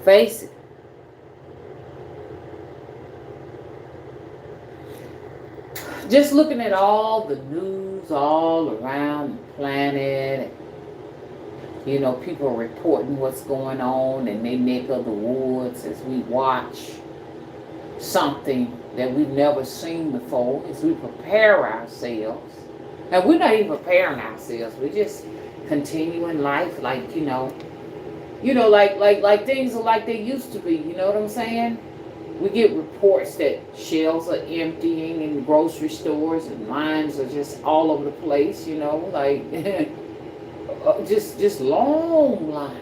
Face it. Just looking at all the news all around the planet, you know, people are reporting what's going on in their neck of the woods as we watch something that we've never seen before, as we prepare ourselves. And we're not even preparing ourselves. We're just continuing life like, like things are like they used to be. You know what I'm saying? We get reports that shelves are emptying in grocery stores and lines are just all over the place, like just long lines.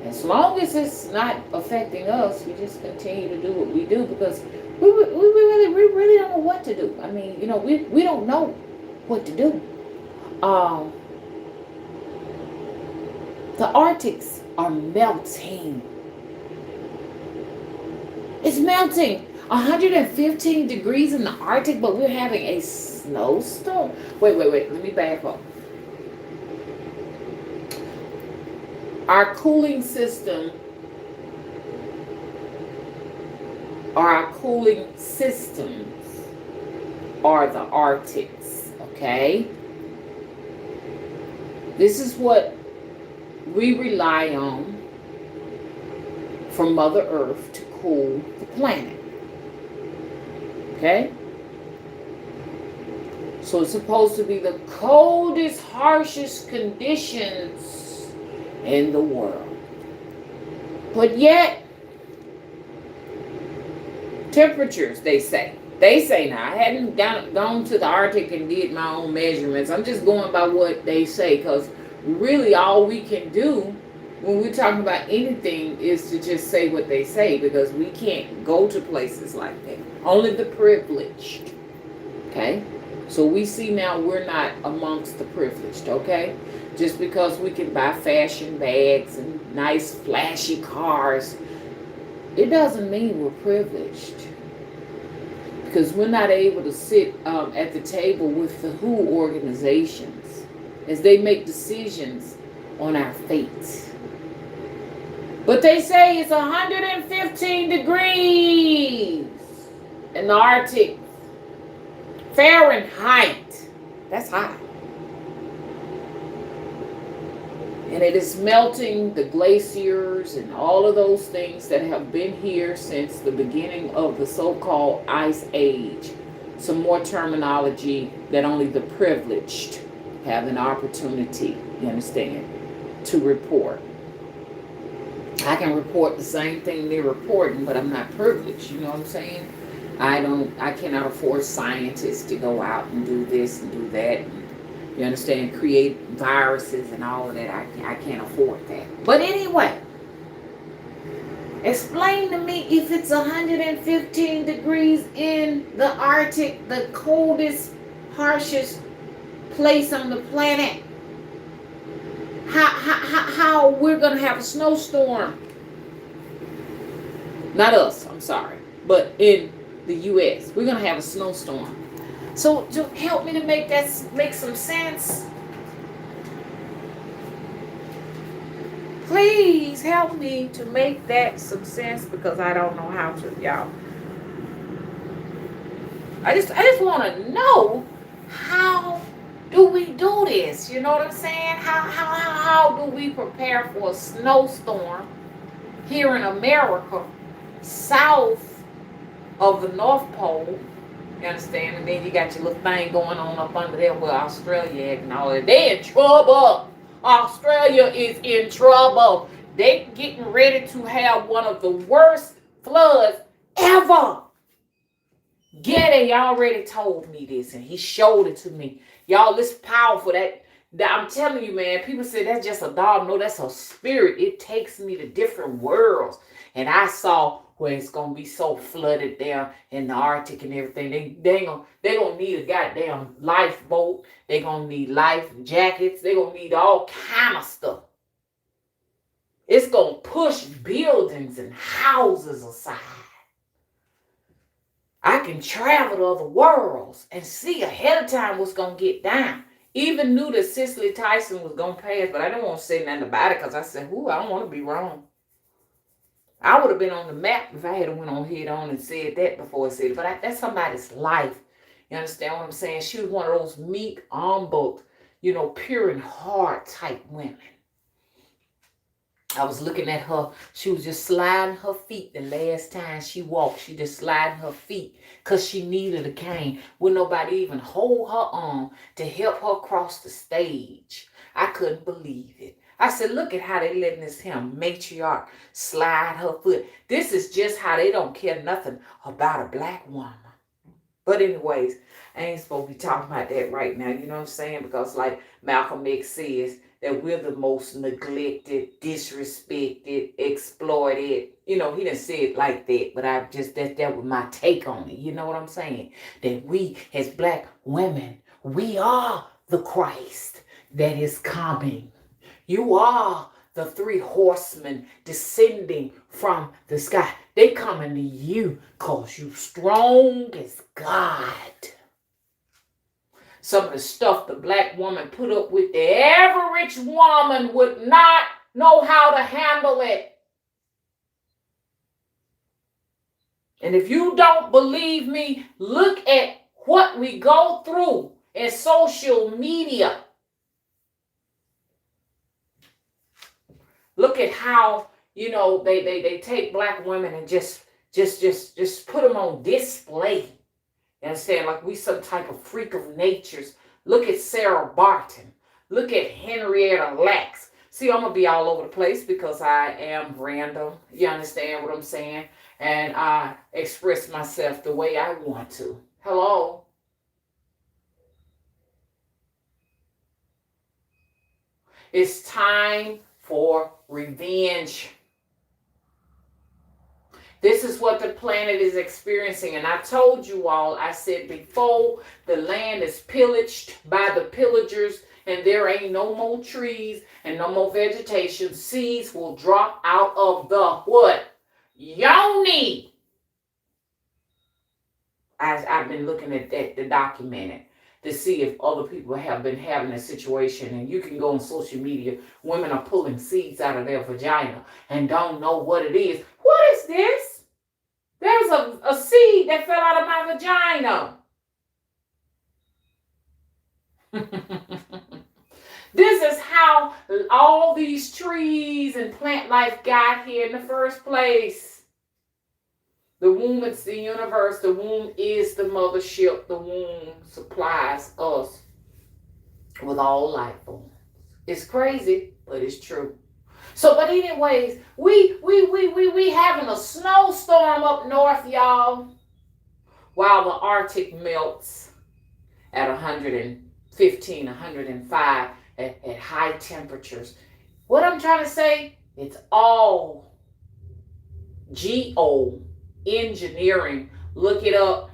As long as it's not affecting us, we just continue to do what we do because we really don't know what to do. I mean, we don't know what to do. Um, the Arctics are melting. It's melting. 115 degrees in the Arctic, but we're having a snowstorm. Wait. Let me back up. Our cooling system, or our cooling systems, are the Arctics, okay? This is what we rely on from Mother Earth to cool the planet, okay? So it's supposed to be the coldest, harshest conditions in the world. But yet, temperatures, they say now, I hadn't gone to the Arctic and did my own measurements. I'm just going by what they say, because really all we can do when we're talking about anything is to just say what they say, because we can't go to places like that. Only the privileged. Okay? So we see now we're not amongst the privileged, okay? Just because we can buy fashion bags and nice flashy cars, it doesn't mean we're privileged. Because we're not able to sit at the table with the WHO organizations as they make decisions on our fate. But they say it's 115 degrees in the Arctic. Fahrenheit. That's hot. And it is melting the glaciers and all of those things that have been here since the beginning of the so-called Ice Age. Some more terminology that only the privileged have an opportunity, you understand, to report. I can report the same thing they're reporting, but I'm not privileged, you know what I'm saying? I cannot afford scientists to go out and do this and do that. You understand? Create viruses and all of that. I can't afford that. But anyway, explain to me, if it's 115 degrees in the Arctic, the coldest, harshest place on the planet, how we're going to have a snowstorm. Not us, I'm sorry. But in the U.S., we're going to have a snowstorm. So to help me to make some sense, please help me to make that some sense, because I don't know how to, y'all. I just want to know, how do we do this? You know what I'm saying? How do we prepare for a snowstorm here in America, south of the North Pole? You understand? And then you got your little thing going on up under there where Australia is and all that. They in trouble. Australia is in trouble. They getting ready to have one of the worst floods ever. Getty already told me this, and he showed it to me. Y'all, it's powerful. That I'm telling you, man, people say that's just a dog. No, that's a spirit. It takes me to different worlds. And I saw where it's gonna be so flooded down in the Arctic and everything. They gonna need a goddamn lifeboat. They gonna need life jackets. They gonna need all kind of stuff. It's gonna push buildings and houses aside. I can travel to other worlds and see ahead of time what's gonna get down. Even knew that Cicely Tyson was gonna pass, but I didn't want to say nothing about it because I said, "Ooh, I don't want to be wrong." I would have been on the map if I had went on head on and said that before I said it. But that's somebody's life. You understand what I'm saying? She was one of those meek, humble, pure in heart type women. I was looking at her. She was just sliding her feet the last time she walked. She just sliding her feet because she needed a cane. Would nobody even hold her arm to help her cross the stage. I couldn't believe it. I said, look at how they letting this matriarch slide her foot. This is just how they don't care nothing about a black woman. But anyways, I ain't supposed to be talking about that right now. You know what I'm saying? Because like Malcolm X says, that we're the most neglected, disrespected, exploited. He didn't say it like that, but that was my take on it. You know what I'm saying? That we as black women, we are the Christ that is coming. You are the 3 horsemen descending from the sky. They coming to you because you strong as God. Some of the stuff the black woman put up with, the average woman would not know how to handle it. And if you don't believe me, look at what we go through in social media. Look at how, they take black women and just put them on display. You understand? Like we some type of freak of natures. Look at Sarah Barton. Look at Henrietta Lacks. See, I'm going to be all over the place because I am random. You understand what I'm saying? And I express myself the way I want to. Hello? It's time for revenge. This is what the planet is experiencing. And I told you all, I said before, the land is pillaged by the pillagers and there ain't no more trees and no more vegetation. Seeds will drop out of the what? Yoni. I've been looking at that, the documented, to see if other people have been having a situation. And you can go on social media. Women are pulling seeds out of their vagina and don't know what it is. What is this? There's a seed that fell out of my vagina. This is how all these trees and plant life got here in the first place. The womb is the universe. The womb is the mothership. The womb supplies us with all life forms. It's crazy, but it's true. So, but anyways, we having a snowstorm up north, y'all, while the Arctic melts at 115, 105 at high temperatures. What I'm trying to say, it's all Geo-engineering. Look it up.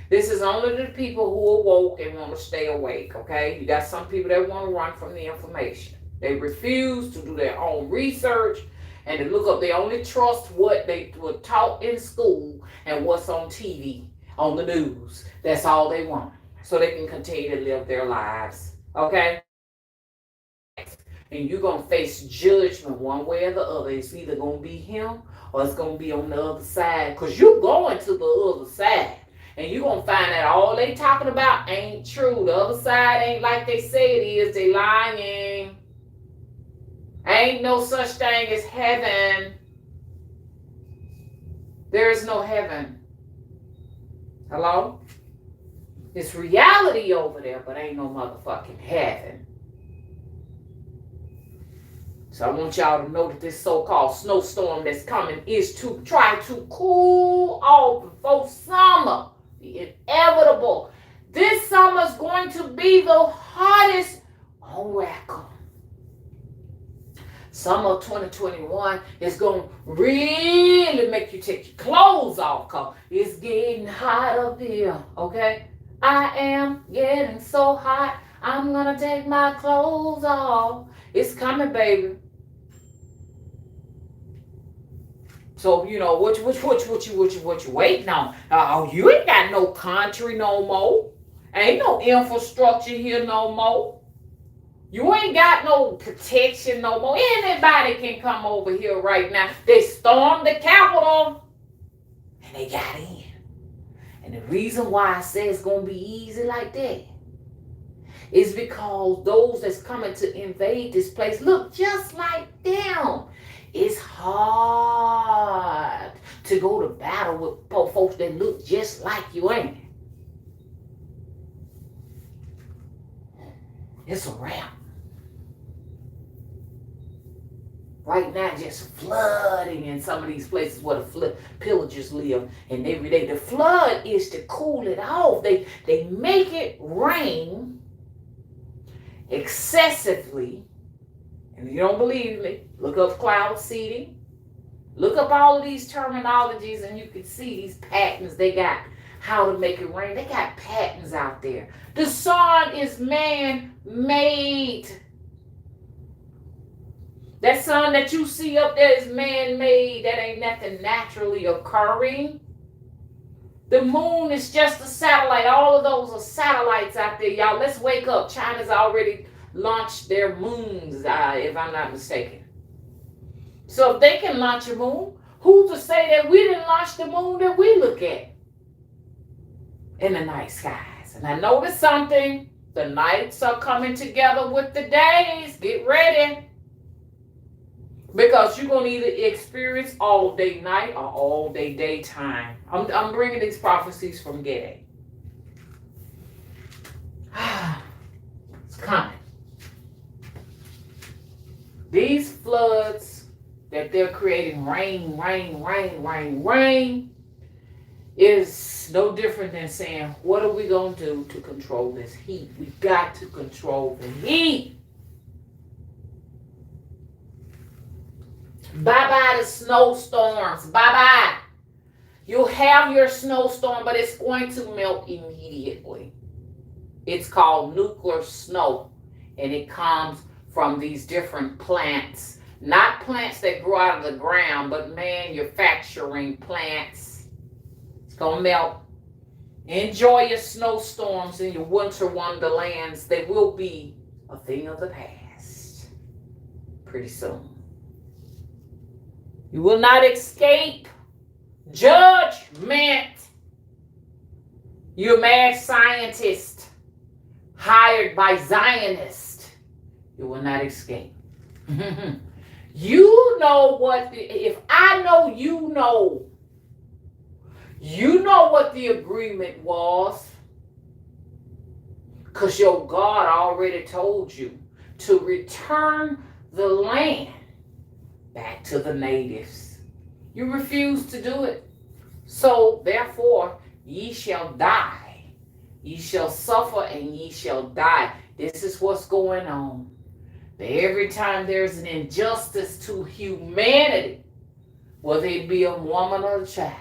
This is only the people who are woke and want to stay awake, okay? You got some people that want to run from the information. They refuse to do their own research and to look up. They only trust what they were taught in school and what's on TV, on the news. That's all they want. So they can continue to live their lives, okay? And you're going to face judgment one way or the other. It's either going to be him or it's going to be on the other side. Because you're going to the other side. And you're going to find that all they talking about ain't true. The other side ain't like they say it is. They lying. Ain't no such thing as heaven. There is no heaven. Hello? It's reality over there, but ain't no motherfucking heaven. So I want y'all to know that this so-called snowstorm that's coming is to try to cool off before summer. The inevitable. This summer is going to be the hottest on record. Summer 2021 is going to really make you take your clothes off because it's getting hot up here, okay? I am getting so hot, I'm going to take my clothes off. It's coming, baby. So, what you waiting on? Oh, you ain't got no country no more. Ain't no infrastructure here no more. You ain't got no protection no more. Anybody can come over here right now. They stormed the Capitol and they got in. And the reason why I say it's going to be easy like that is because those that's coming to invade this place look just like them. It's hard to go to battle with folks that look just like you, ain't it? It's a wrap. Right now, just flooding in some of these places where the pillagers live. And every day, the flood is to cool it off. They make it rain excessively. And if you don't believe me, look up cloud seeding. Look up all of these terminologies and you can see these patterns they got, how to make it rain. They got patterns out there. The sun is man-made. That sun that you see up there is man-made. That ain't nothing naturally occurring. The moon is just a satellite. All of those are satellites out there, y'all. Let's wake up. China's already launched their moons, if I'm not mistaken. So if they can launch a moon, who's to say that we didn't launch the moon that we look at in the night skies? And I noticed something. The nights are coming together with the days. Get ready. Because you're going to either experience all day night or all day daytime. I'm bringing these prophecies from Gede. It's coming. These floods that they're creating, rain, is no different than saying, what are we going to do to control this heat? We've got to control the heat. Bye-bye the snowstorms. Bye-bye. You'll have your snowstorm, but it's going to melt immediately. It's called nuclear snow, and it comes from these different plants. Not plants that grow out of the ground, but manufacturing plants. It's going to melt. Enjoy your snowstorms and your winter wonderlands. They will be a thing of the past pretty soon. You will not escape judgment. You're a mad scientist hired by Zionists. You will not escape. You know what, if I know you know what the agreement was, because your God already told you to return the land back to the natives. You refuse to do it. So therefore, ye shall die. Ye shall suffer and ye shall die. This is what's going on. Every time there's an injustice to humanity, whether it be a woman or a child,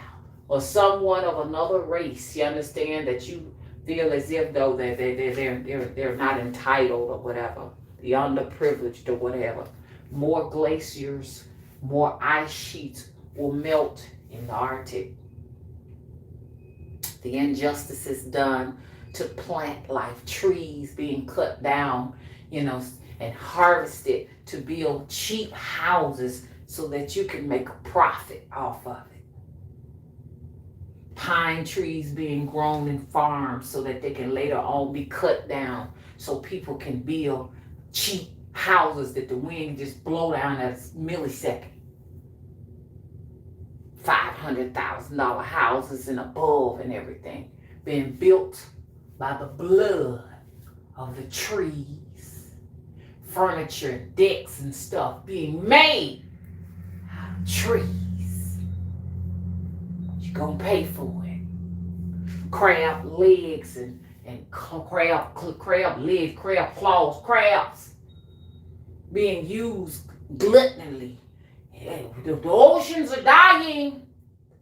or someone of another race, you understand that you feel as if though they're not entitled or whatever, the underprivileged or whatever. More glaciers, more ice sheets will melt in the Arctic. The injustices done to plant life, trees being cut down, and harvested to build cheap houses so that you can make a profit off of it. Pine trees being grown in farms so that they can later on be cut down so people can build cheap houses that the wind just blow down at a millisecond. $500,000 houses and above and everything being built by the blood of the trees. Furniture, decks and stuff being made out of trees. You're gonna pay for it. Crab legs and crab legs, crab claws, crabs being used gluttonally. The oceans are dying.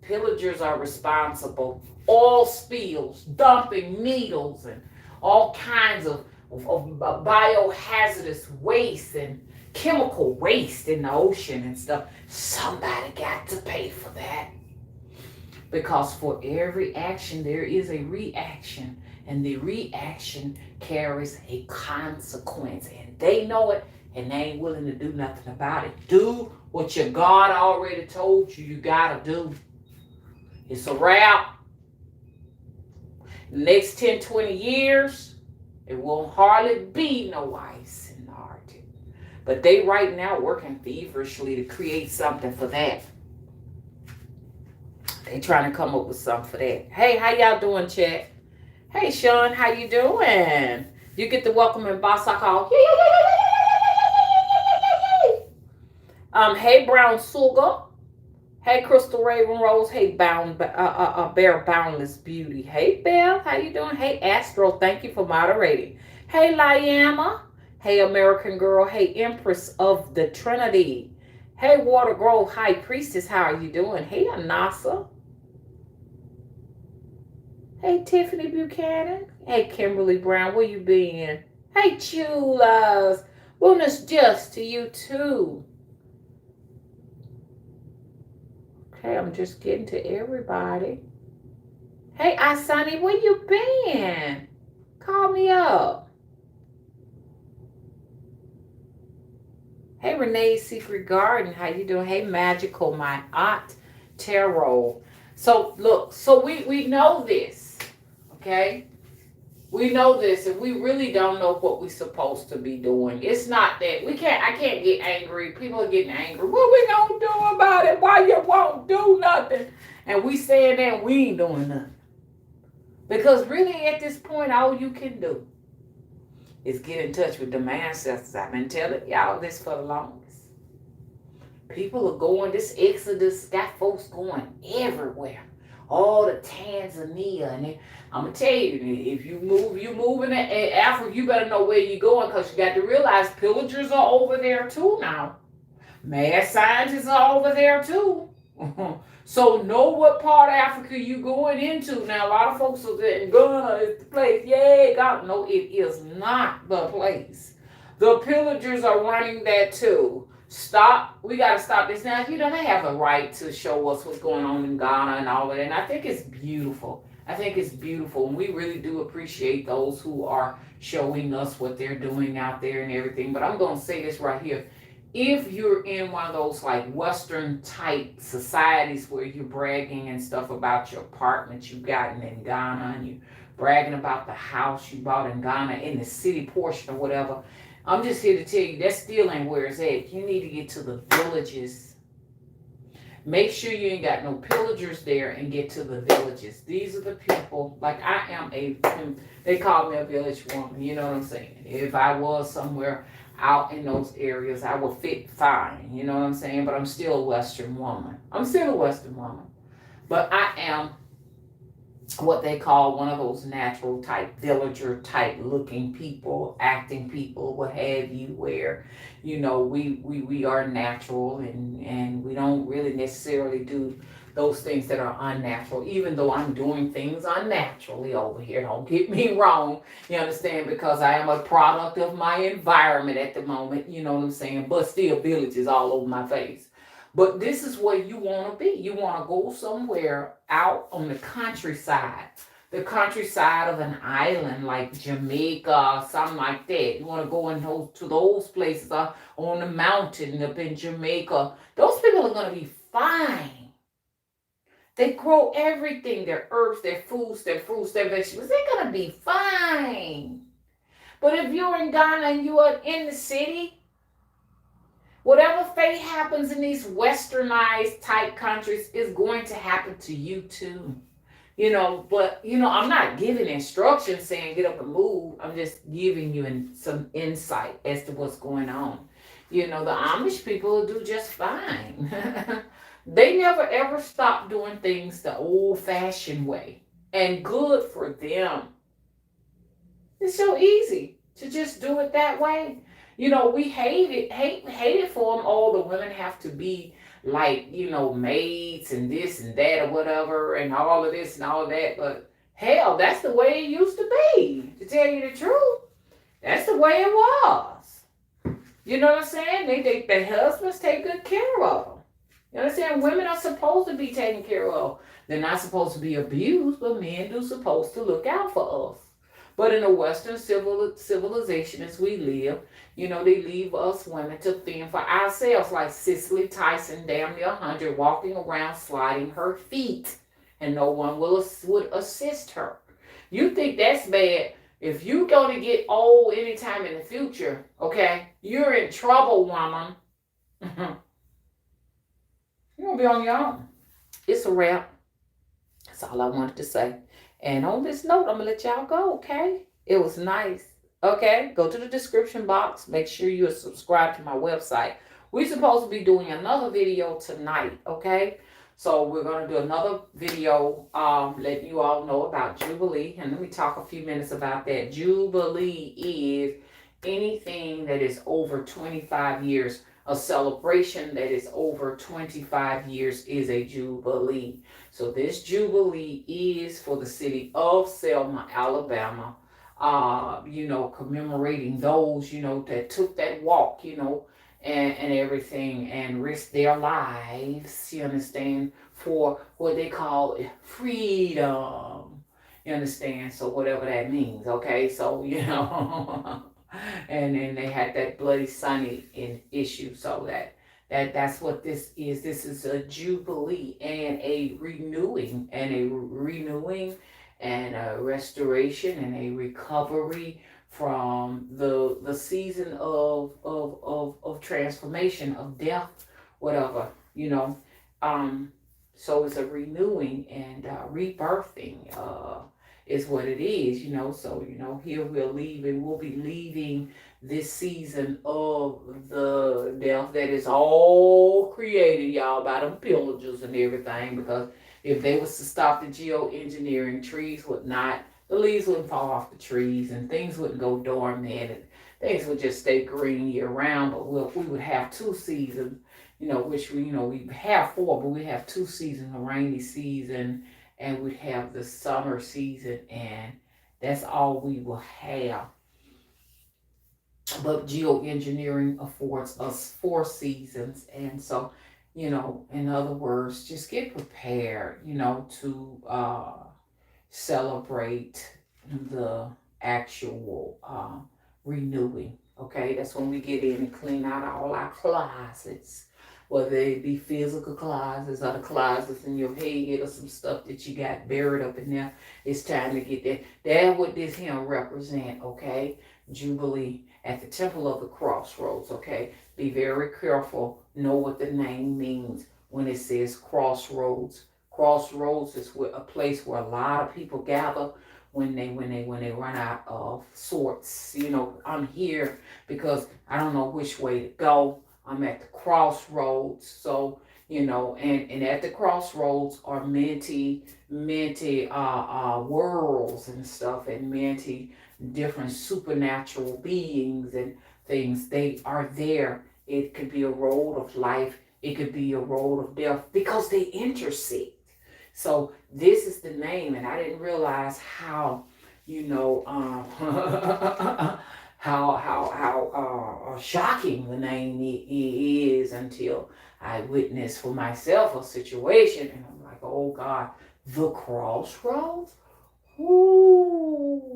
Pillagers are responsible. Oil spills, dumping needles, and all kinds of biohazardous waste and chemical waste in the ocean and stuff. Somebody got to pay for that. Because for every action, there is a reaction. And the reaction carries a consequence. And and they know it, and they ain't willing to do nothing about it. Do what your God already told you gotta do. It's a wrap. Next 10, 20 years, it won't hardly be no ice in the Arctic. But they right now working feverishly to create something for that. They trying to come up with something for that. Hey, how y'all doing, chat? Hey, Sean, how you doing? You get the welcome and boss I call. Hey, Brown Sugar. Hey, Crystal Raven Rose. Hey, Bear Boundless Beauty. Hey, Belle, how you doing? Hey, Astro, thank you for moderating. Hey, Lyama. Hey, American Girl. Hey, Empress of the Trinity. Hey, Water Grove High Priestess, how are you doing? Hey, Anasa. Hey, Tiffany Buchanan. Hey, Kimberly Brown, where you been? Hey, Chulas. Wellness just to you, too. Okay, I'm just getting to everybody. Hey, Asani, where you been? Call me up. Hey, Renee's Secret Garden, how you doing? Hey, Magical, my aunt, Tarot. So, look, so we know this, okay? We know this, and we really don't know what we're supposed to be doing. It's not that I can't get angry. People are getting angry. What we gonna do about it? Why you won't do nothing? And we saying that we ain't doing nothing. Because really at this point, all you can do is get in touch with the ancestors. I've been telling y'all this for the longest. People are going, this exodus got folks going everywhere. All the Tanzania, and I'm gonna tell you, if you move in Africa, you better know where you're going, because you got to realize pillagers are over there too now. Mad scientists are over there too. So know what part of Africa you going into. Now a lot of folks are saying Ghana is the place. Yeah, God, no, it is not the place. The pillagers are running that too. Stop. We got to stop this now. You know, they have a right to show us what's going on in Ghana and all of that. And I think it's beautiful. I think it's beautiful. And we really do appreciate those who are showing us what they're doing out there and everything. But I'm going to say this right here. If you're in one of those like Western type societies where you're bragging and stuff about your apartment you gotten in Ghana, and you bragging about the house you bought in Ghana in the city portion or whatever, I'm just here to tell you that still ain't where it's at. You need to get to the villages. Make sure you ain't got no pillagers there, and get to the villages. These are the people, like I am they call me a village woman, you know what I'm saying? If I was somewhere out in those areas, I would fit fine, you know what I'm saying? But I'm still a Western woman. But I am what they call one of those natural type, villager type looking people, acting people, what have you, where, you know, we are natural, and we don't really necessarily do those things that are unnatural, even though I'm doing things unnaturally over here. Don't get me wrong, you understand, because I am a product of my environment at the moment, you know what I'm saying, but still villages all over my face. But this is where you want to be. You want to go somewhere out on the countryside of an island like Jamaica, something like that. You want to go to those places on the mountain up in Jamaica. Those people are going to be fine. They grow everything, their herbs, their foods, their fruits, their vegetables. They're going to be fine. But if you're in Ghana and you are in the city, whatever fate happens in these westernized type countries is going to happen to you too. You know, but, you know, I'm not giving instructions saying get up and move. I'm just giving you some insight as to what's going on. You know, the Amish people do just fine. They never ever stop doing things the old-fashioned way. And good for them. It's so easy to just do it that way. You know, we hate it for them. All the women have to be like, you know, maids and this and that or whatever, and all of this and all of that. But hell, that's the way it used to be. To tell you the truth, that's the way it was. You know what I'm saying? Their husbands take good care of them. You understand? Women are supposed to be taken care of. They're not supposed to be abused, but men do supposed to look out for us. But in a Western civilization as we live, they leave us women to fend for ourselves, like Cicely Tyson, damn near 100, walking around sliding her feet, and no one would assist her. You think that's bad? If you're going to get old anytime in the future, okay, you're in trouble, woman. You're going to be on your own. It's a wrap. That's all I wanted to say. And on this note, I'm going to let y'all go, okay? It was nice. Okay, go to the description box. Make sure you are subscribed to my website. We're supposed to be doing another video tonight, okay? So we're going to do another video letting you all know about Jubilee. And let me talk a few minutes about that. Jubilee is anything that is over 25 years. A celebration that is over 25 years is a Jubilee. So this Jubilee is for the city of Selma, Alabama. Commemorating those, that took that walk, and everything, and risked their lives, you understand, for what they call freedom. You understand? So whatever that means, okay? So, and then they had that bloody Sunday issue, so that's what this is. This is a jubilee and a renewing and a restoration and a recovery from the season of transformation, of death, whatever, so it's a renewing and rebirthing is what it is, so here we'll be leaving this season of the death that is all created, y'all, by them pillagers and everything, because if they was to stop the geo-engineering, the leaves wouldn't fall off the trees, and things wouldn't go dormant, and things would just stay green year round. But we would have 2 seasons, which we have 4, but we have 2 seasons: a rainy season, and we'd have the summer season, and that's all we will have. But geoengineering affords us 4 seasons, and so, in other words, just get prepared, to celebrate the actual renewing. Okay, that's when we get in and clean out all our closets, whether it be physical closets or the closets in your head or some stuff that you got buried up in there. It's time to get that. That's what this hymn represent, okay? Jubilee at the Temple of the Crossroads, okay? Be very careful. Know what the name means when it says crossroads. Crossroads is a place where a lot of people gather when they run out of sorts. I'm here because I don't know which way to go. I'm at the crossroads. So, and at the crossroads are many worlds and stuff, and many different supernatural beings and things. They are there. It could be a road of life. It could be a road of death, because they intersect. So this is the name, and I didn't realize how, how shocking the name is until I witnessed for myself a situation, and I'm like, oh God, the crossroads? Ooh,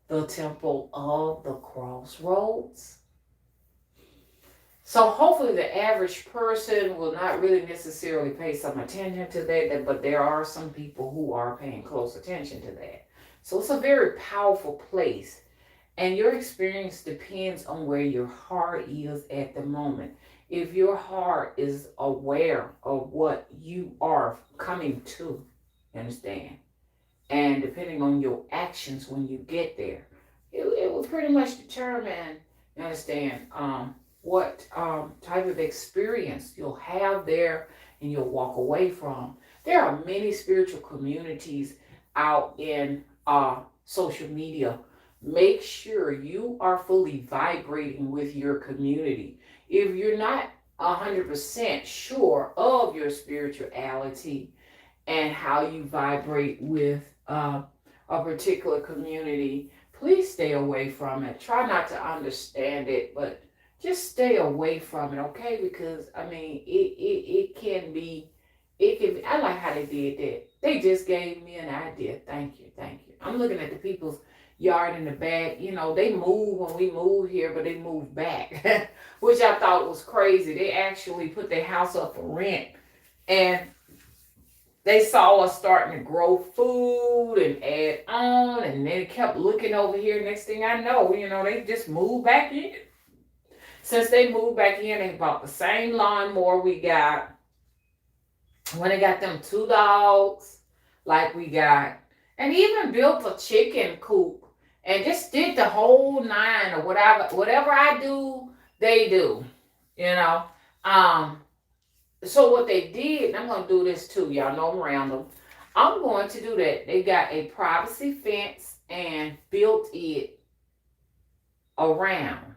the temple of the crossroads. So hopefully the average person will not really necessarily pay some attention to that, but there are some people who are paying close attention to that. So it's a very powerful place. And your experience depends on where your heart is at the moment. If your heart is aware of what you are coming to, you understand? And depending on your actions when you get there, it will pretty much determine, you understand, what type of experience you'll have there and you'll walk away from. There are many spiritual communities out in social media. Make sure you are fully vibrating with your community. If you're not 100% sure of your spirituality and how you vibrate with a particular community, please stay away from it. Try not to understand it, but just stay away from it, okay? Because, it can be it can. I like how they did that. They just gave me an idea. Thank you, thank you. I'm looking at the people's yard in the back. You know, they move when we move here, but they move back, which I thought was crazy. They actually put their house up for rent, and they saw us starting to grow food and add on, and they kept looking over here. Next thing I know, they just moved back in. Since they moved back in, they bought the same lawnmower we got. When they got them two dogs, like we got, and even built a chicken coop and just did the whole nine or whatever I do, they do, you know. Um, so what they did, and I'm gonna do this too, y'all know I'm around them. I'm going to do that. They got a privacy fence and built it around.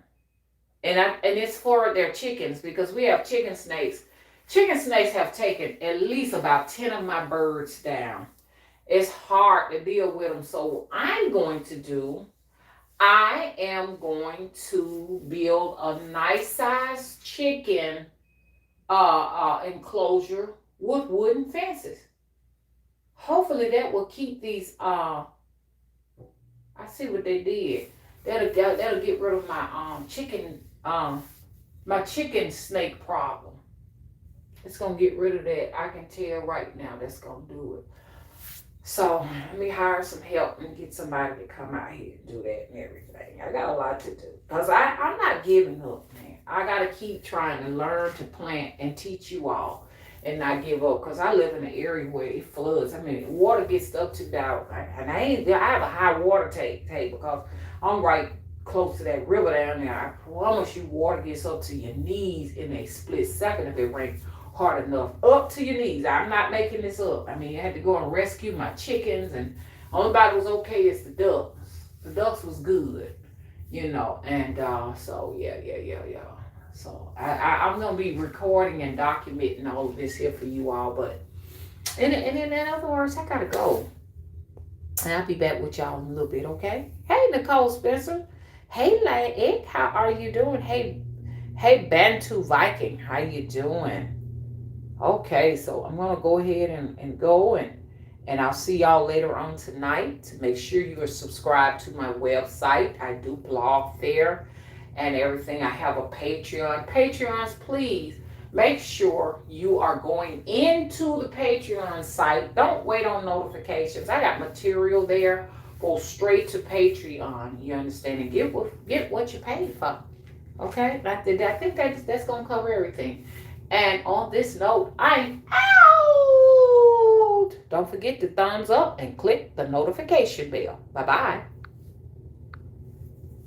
And it's for their chickens because we have chicken snakes. Chicken snakes have taken at least about 10 of my birds down. It's hard to deal with them. So what I am going to build a nice sized chicken enclosure with wooden fences. Hopefully that will keep these I see what they did. That'll get rid of my chicken snake problem. It's gonna get rid of that. I can tell right now that's gonna do it. So let me hire some help and get somebody to come out here and do that and everything. I got a lot to do. Because I'm not giving up, man. I gotta keep trying to learn to plant and teach you all and not give up. Because I live in an area where it floods. I mean, water gets up to about, and I have a high water table because I'm right close to that river down there. I promise you water gets up to your knees in a split second if it rains hard enough. Up to your knees. I'm not making this up. I mean, I had to go and rescue my chickens, and only body was okay is the ducks. The ducks was good, and so yeah. So I'm gonna be recording and documenting all of this here for you all, but in other words, I gotta go. And I'll be back with y'all in a little bit, okay? Hey, Nicole Spencer. Hey, Egg, how are you doing? Hey, Bantu Viking, how you doing? Okay, so I'm going to go ahead and go, and I'll see y'all later on tonight. Make sure you are subscribed to my website. I do blog there and everything. I have a Patreon. Patreons, please make sure you are going into the Patreon site. Don't wait on notifications. I got material there. Go straight to Patreon. You understand? And get what you paid for. Okay? I think that's going to cover everything. And on this note, I'm out. Don't forget to thumbs up and click the notification bell. Bye-bye.